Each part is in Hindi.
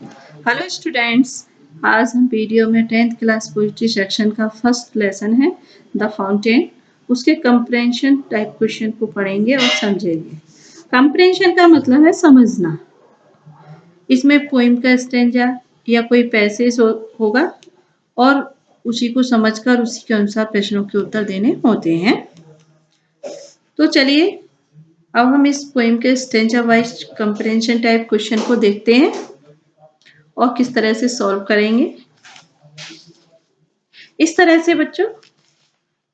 Hello students. आज हम वीडियो में 10th क्लास पोइट्री सेक्शन का फर्स्ट लेसन है द फाउंटेन। उसके कंप्रेंशन टाइप क्वेश्चन को पढ़ेंगे और समझेंगे। कंप्रेंशन का मतलब है समझना। इसमें पोइम का स्टेंजा या कोई पैसेज होगा और उसी को समझकर उसी के अनुसार प्रश्नों के उत्तर देने होते हैं। तो चलिए अब हम इस पोइम के stanza wise compression type question को देखते हैं और किस तरह से सॉल्व करेंगे। इस तरह से बच्चों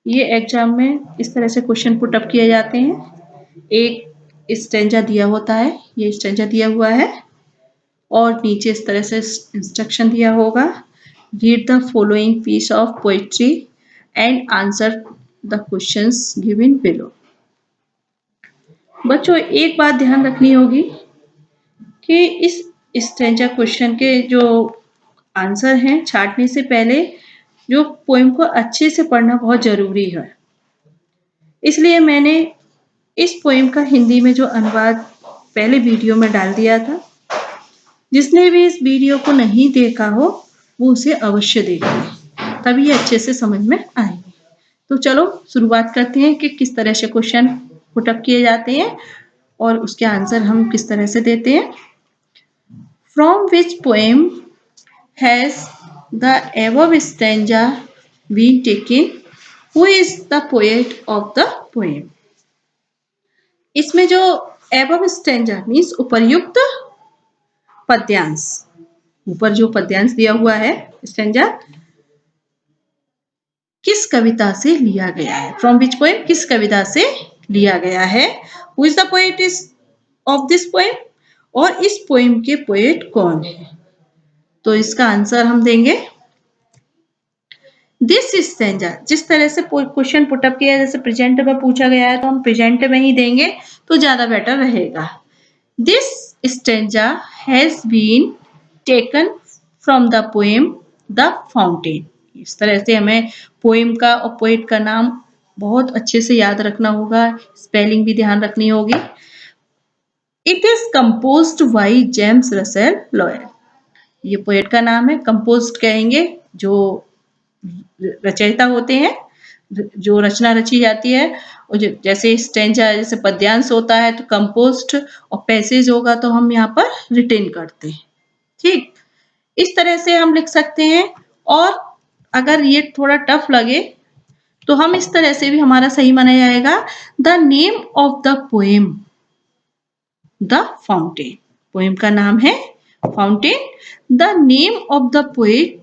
ये एग्जाम में इस तरह से क्वेश्चन पुट अप किए जाते हैं। एक स्टेंजा दिया होता है, ये स्टेंजा दिया हुआ है और नीचे इस तरह से इंस्ट्रक्शन दिया होगा, read the following piece of poetry and answer the questions given below. बच्चों एक बात ध्यान रखनी होगी कि इस स्टेंजा क्वेश्चन के जो आंसर हैं छांटने से पहले जो पोएम को अच्छे से पढ़ना बहुत जरूरी है। इसलिए मैंने इस पोएम का हिंदी में जो अनुवाद पहले वीडियो में डाल दिया था। जिसने भी इस वीडियो को नहीं देखा हो वो उसे अवश्य देखे, तभी अच्छे से समझ में आएगी। तो चलो शुरुआत करते हैं कि किस तरह से क्वेश्चन पुट अप किए जाते हैं और उसके आंसर हम किस तरह से देते हैं। From which poem has the above stanza been taken, who is the poet of the poem. इसमें जो एबव स्टैंजा मीन्स उपर्युक्त पद्यांश, ऊपर जो पद्यांश दिया हुआ है स्टैंजा किस कविता से लिया गया है। फ्रॉम विच पोएम किस कविता से लिया गया है। Who is the poet is of this poem, और इस पोएम के पोएट कौन है। तो इसका आंसर हम देंगे दिस स्टैंजा। जिस तरह से क्वेश्चन पुटअप किया है, जैसे प्रेजेंट में पूछा गया है तो हम प्रेजेंट में ही देंगे तो ज्यादा बेटर रहेगा। This stanza has been taken from the poem the fountain. इस तरह से हमें पोएम का और पोएट का नाम बहुत अच्छे से याद रखना होगा, स्पेलिंग भी ध्यान रखनी होगी। It is composed by James Russell loyal. ये पोएट का नाम है। कंपोज्ड कहेंगे जो रचयिता होते हैं, जो रचना रची जाती है। और जैसे स्टेंजा जैसे पद्यांश होता है तो कंपोस्ट, और पैसेज होगा तो हम यहाँ पर रिटेन करते हैं। ठीक, इस तरह से हम लिख सकते हैं। और अगर ये थोड़ा टफ लगे तो हम इस तरह से भी हमारा सही माना जाएगा, the name of the poem the fountain. Poem का नाम है fountain. The name of the poet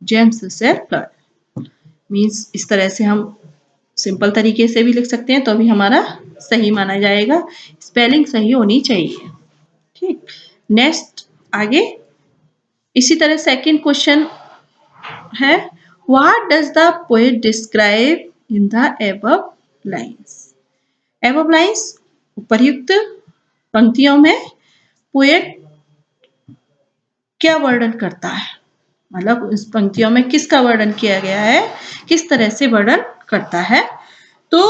James Russell loyal. Means इस तरह से हम सिंपल तरीके से भी लिख सकते हैं तो भी हमारा सही माना जाएगा, स्पेलिंग सही होनी चाहिए। ठीक, नेक्स्ट आगे इसी तरह सेकंड क्वेश्चन है, what does the poet describe in the above lines. Above lines उपर्युक्त पंक्तियों में पोएट क्या वर्णन करता है, मतलब इस पंक्तियों में किसका वर्णन किया गया है, किस तरह से वर्णन करता है। तो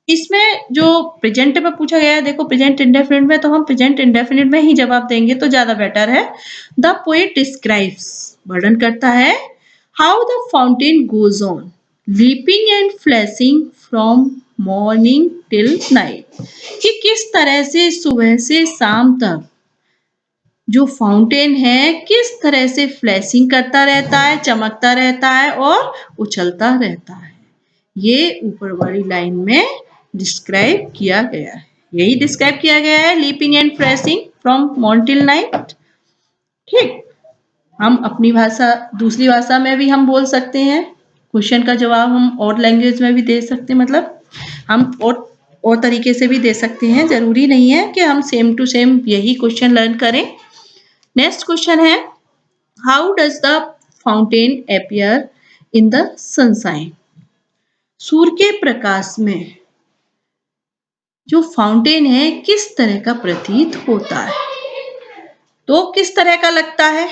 इसमें जो प्रेजेंट में पूछा गया है, देखो प्रेजेंट इंडेफिनिट में, तो हम प्रेजेंट इंडेफिनिट में ही जवाब देंगे तो ज्यादा बेटर है। द पोएट डिस्क्राइब्स वर्णन करता है, how the fountain goes on leaping and flashing from morning till night, कि किस तरह से सुबह से शाम तक जो फाउंटेन है किस तरह से फ्लैशिंग करता रहता है, चमकता रहता है और उछलता रहता है। ये ऊपर वाली लाइन में डिस्क्राइब किया गया है, यही डिस्क्राइब किया गया है, leaping and flashing from morning till night. ठीक, हम अपनी भाषा दूसरी भाषा में भी हम बोल सकते हैं, क्वेश्चन का जवाब हम और लैंग्वेज में भी दे सकते हैं, मतलब हम और तरीके से भी दे सकते हैं। जरूरी नहीं है कि हम सेम टू सेम यही क्वेश्चन लर्न करें। नेक्स्ट क्वेश्चन है, how does the fountain appear in the sunshine. सूर्य के प्रकाश में जो फाउंटेन है किस तरह का प्रतीत होता है। तो किस तरह का लगता है,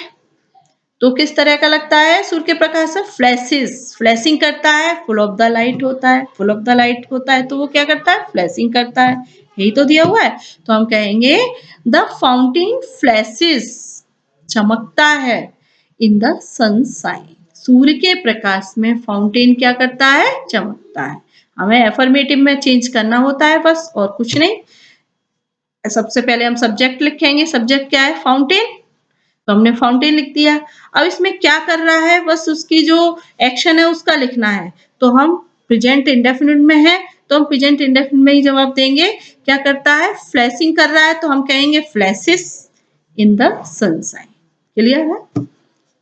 तो किस तरह का लगता है सूर्य के प्रकाश से, फ्लैशेस, फ्लैशिंग करता है, फुल ऑफ द लाइट होता है, फुल ऑफ द लाइट होता है तो वो क्या करता है, फ्लैशिंग करता है, यही तो दिया हुआ है। तो हम कहेंगे द फाउंटेन फ्लैशेस चमकता है। इन द सनशाइन, सूर्य के प्रकाश में फाउंटेन क्या करता है? चमकता है। हमें एफर्मेटिव में चेंज करना होता है बस, और कुछ नहीं। सबसे पहले हम सब्जेक्ट लिखेंगे। सब्जेक्ट क्या है? फाउंटेन। तो हमने फाउंटेन लिख दिया। अब इसमें क्या कर रहा है? बस उसकी जो एक्शन है उसका लिखना है। तो हम प्रेजेंट इंडेफिनिट में है, तो हम प्रेजेंट इंडेफिनिट में ही जवाब देंगे। क्या करता है? फ्लैशिंग कर रहा है, तो हम कहेंगे flashes in the sunshine. Clear है?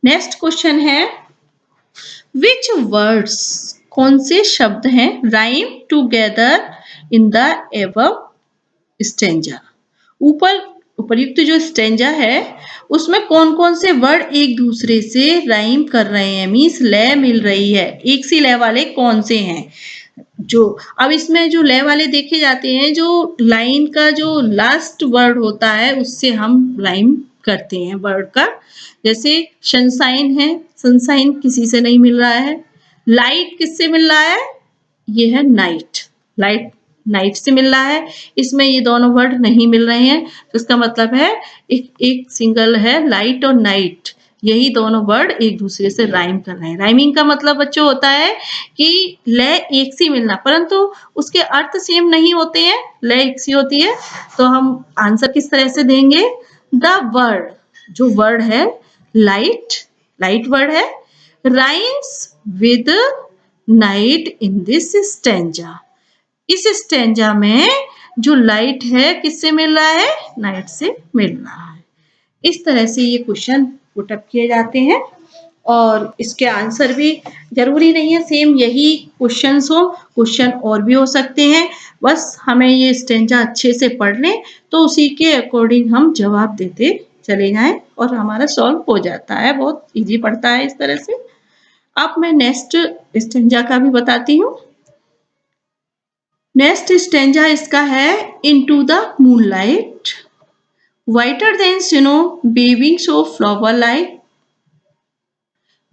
नेक्स्ट क्वेश्चन है, विच वर्ड्स, कौन से शब्द हैं, rhyme together in the above stanza. ऊपर उपयुक्त जो स्टेंजा है उसमें कौन कौन से वर्ड एक दूसरे से राइम कर रहे हैं, मीन्स लय मिल रही है। एक सी लय वाले कौन से हैं? जो अब इसमें जो लय वाले देखे जाते हैं, जो लाइन का जो लास्ट वर्ड होता है उससे हम राइम करते हैं वर्ड का। जैसे सनशाइन है, सनशाइन किसी से नहीं मिल रहा है। लाइट किससे मिल रहा है? ये है नाइट, लाइट नाइट से मिल रहा है। इसमें ये दोनों वर्ड नहीं मिल रहे हैं, तो इसका मतलब है एक सिंगल है लाइट और नाइट, यही दोनों वर्ड एक दूसरे से राइम कर रहे हैं। राइमिंग का मतलब बच्चों होता है कि लय एक सी मिलना, परंतु उसके अर्थ सेम नहीं होते हैं, लय एक सी होती है। तो हम आंसर किस तरह से देंगे? द वर्ड, जो वर्ड है लाइट, लाइट वर्ड है, rhymes with night in this stanza. इस स्टेंजा में जो लाइट है किससे मिल रहा है? नाइट से मिल रहा है। इस तरह से ये क्वेश्चन पुटअप किए जाते हैं, और इसके आंसर भी जरूरी नहीं है सेम यही क्वेश्चंस हो, क्वेश्चन और भी हो सकते हैं। बस हमें ये स्टेंजा अच्छे से पढ़ लें, तो उसी के अकॉर्डिंग हम जवाब देते चले जाएं और हमारा सॉल्व हो जाता है। बहुत इजी पड़ता है इस तरह से। अब मैं नेक्स्ट स्टेंजा का भी बताती हूँ। नेक्स्ट स्टेंजा इसका है, into the moonlight, whiter than snow, waving so flower like,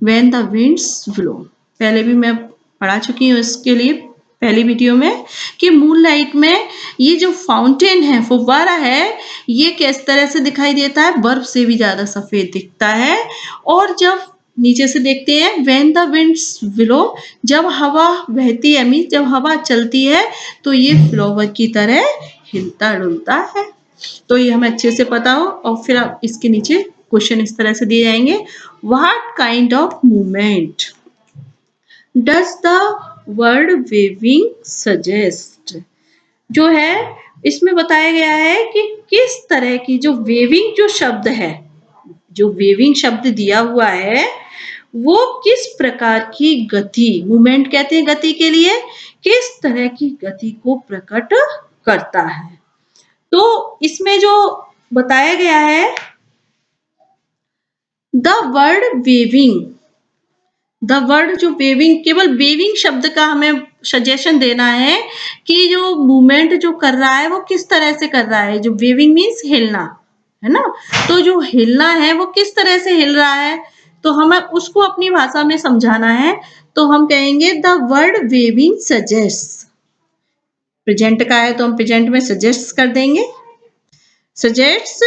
when the winds blow. पहले भी मैं पढ़ा चुकी हूँ इसके लिए पहली वीडियो में, कि मूनलाइट में ये जो फाउंटेन है, फुव्वारा है, ये किस तरह से दिखाई देता है? बर्फ से भी ज्यादा सफेद दिखता है। और जब नीचे से देखते हैं, व्हेन द विंड्स ब्लो, जब हवा बहती है, मीन्स जब हवा चलती है, तो ये फ्लावर की तरह हिलता डुलता है। तो ये हमें अच्छे से पता हो। और फिर आप इसके नीचे क्वेश्चन इस तरह से दिए जाएंगे, what kind of movement does the word waving suggest. जो है इसमें बताया गया है कि किस तरह की जो वेविंग जो शब्द है, जो वेविंग शब्द दिया हुआ है, वो किस प्रकार की गति, मूवमेंट कहते हैं गति के लिए, किस तरह की गति को प्रकट करता है। तो इसमें जो बताया गया है, the word waving, the word जो वेविंग, केवल वेविंग शब्द का हमें सजेशन देना है कि जो मूवमेंट जो कर रहा है वो किस तरह से कर रहा है। जो वेविंग मीन्स हिलना है ना, तो जो हिलना है वो किस तरह से हिल रहा है, तो हमें उसको अपनी भाषा में समझाना है। तो हम कहेंगे the word waving suggest, present का है तो हम प्रेजेंट में सजेस्ट कर देंगे, सजेस्ट।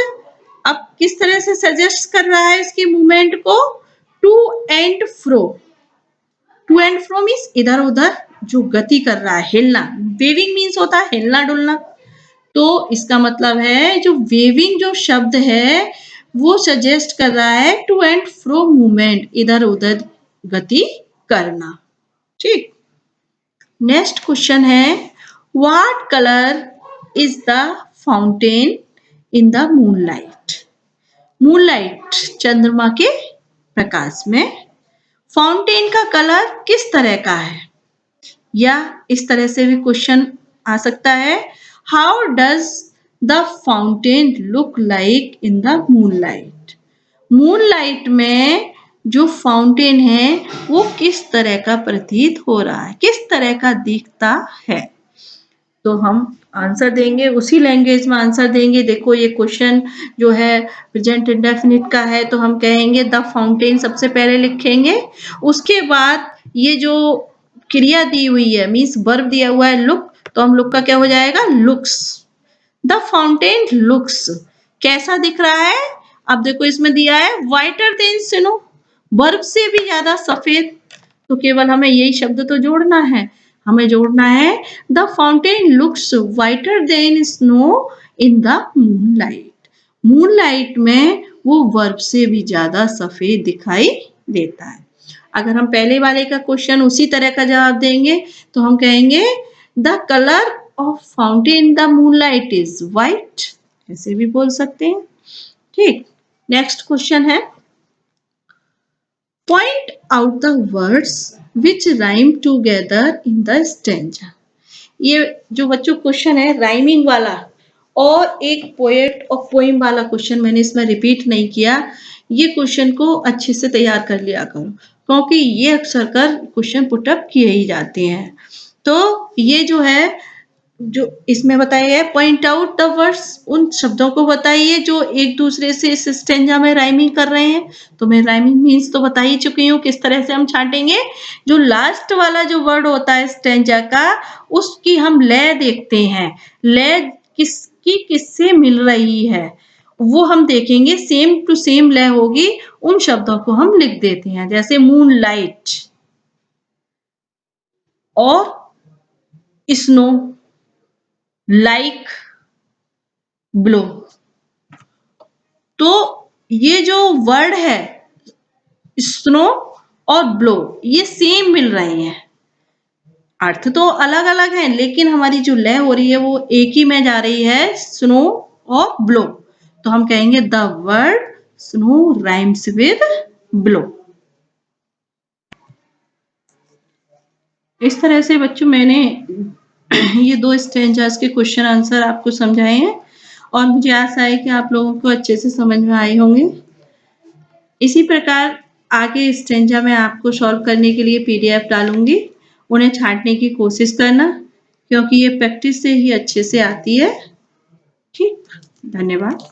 अब किस तरह से सजेस्ट कर रहा है इसकी मूवमेंट को? To and fro, to and fro means इधर उधर जो गति कर रहा है, हिलना। वेविंग मीन्स होता है हिलना डुलना। तो इसका मतलब है जो वेविंग जो शब्द है वो सजेस्ट कर रहा है टू एंड फ्रो मूवमेंट, इधर उधर गति करना। ठीक। नेक्स्ट क्वेश्चन है, what colour is the fountain in the moonlight. Moonlight चंद्रमा के प्रकाश में फाउंटेन का कलर किस तरह का है, या इस तरह से भी क्वेश्चन आ सकता है, how does the fountain look like in the moonlight. Moonlight में जो फाउंटेन है वो किस तरह का प्रतीत हो रहा है, किस तरह का दिखता है। तो हम आंसर देंगे उसी लैंग्वेज में आंसर देंगे। देखो ये क्वेश्चन जो है प्रेजेंट इंडेफिनिट का है, तो हम कहेंगे द फाउंटेन सबसे पहले लिखेंगे। उसके बाद ये जो क्रिया दी हुई है, मीन्स वर्ब दिया हुआ है लुक, तो हम लुक का क्या हो जाएगा? लुक्स। द फाउंटेन लुक्स, कैसा दिख रहा है? अब देखो इसमें दिया है वाइटर देन स्नो, बर्फ से भी ज्यादा सफेद, तो केवल हमें यही शब्द तो जोड़ना है, हमें जोड़ना है the fountain looks whiter than snow in the moonlight, moonlight में वो बर्फ से भी ज्यादा सफेद दिखाई देता है। अगर हम पहले वाले का क्वेश्चन उसी तरह का जवाब देंगे तो हम कहेंगे the colour of fountain in the moonlight is white, ऐसे भी बोल सकते हैं। ठीक, नेक्स्ट क्वेश्चन है point out the words which rhyme together in the stanza. ये जो बच्चों क्वेश्चन है राइमिंग वाला और एक पोएट और पोइम वाला क्वेश्चन मैंने इसमें रिपीट नहीं किया, ये क्वेश्चन को अच्छे से तैयार कर लिया करो क्योंकि ये अक्सर कर क्वेश्चन पुटअप किए ही जाते हैं। तो ये जो है जो इसमें बताया है पॉइंट आउट द वर्ड्स, उन शब्दों को बताइए जो एक दूसरे से इस स्टेंजा में राइमिंग कर रहे हैं। तो मैं राइमिंग मीन्स तो बता ही चुकी हूँ किस तरह से हम छांटेंगे। जो लास्ट वाला जो वर्ड होता है स्टेंजा का उसकी हम लय देखते हैं, लय किसकी किससे मिल रही है वो हम देखेंगे, सेम टू सेम लय होगी, उन शब्दों को हम लिख देते हैं। जैसे मून लाइट और स्नो, लाइक, ब्लो, तो ये जो वर्ड है स्नो और ब्लो ये सेम मिल रहे हैं, अर्थ तो अलग अलग है लेकिन हमारी जो लय हो रही है वो एक ही में जा रही है, स्नो और ब्लो। तो हम कहेंगे the word snow rhymes with blow. इस तरह से बच्चों मैंने ये दो स्टेंजास के क्वेश्चन आंसर आपको समझाए हैं और मुझे आशा है कि आप लोगों को अच्छे से समझ में आए होंगे। इसी प्रकार आगे स्टेंजा में आपको सॉल्व करने के लिए पीडीएफ डालूंगी, उन्हें छांटने की कोशिश करना क्योंकि ये प्रैक्टिस से ही अच्छे से आती है। ठीक, धन्यवाद।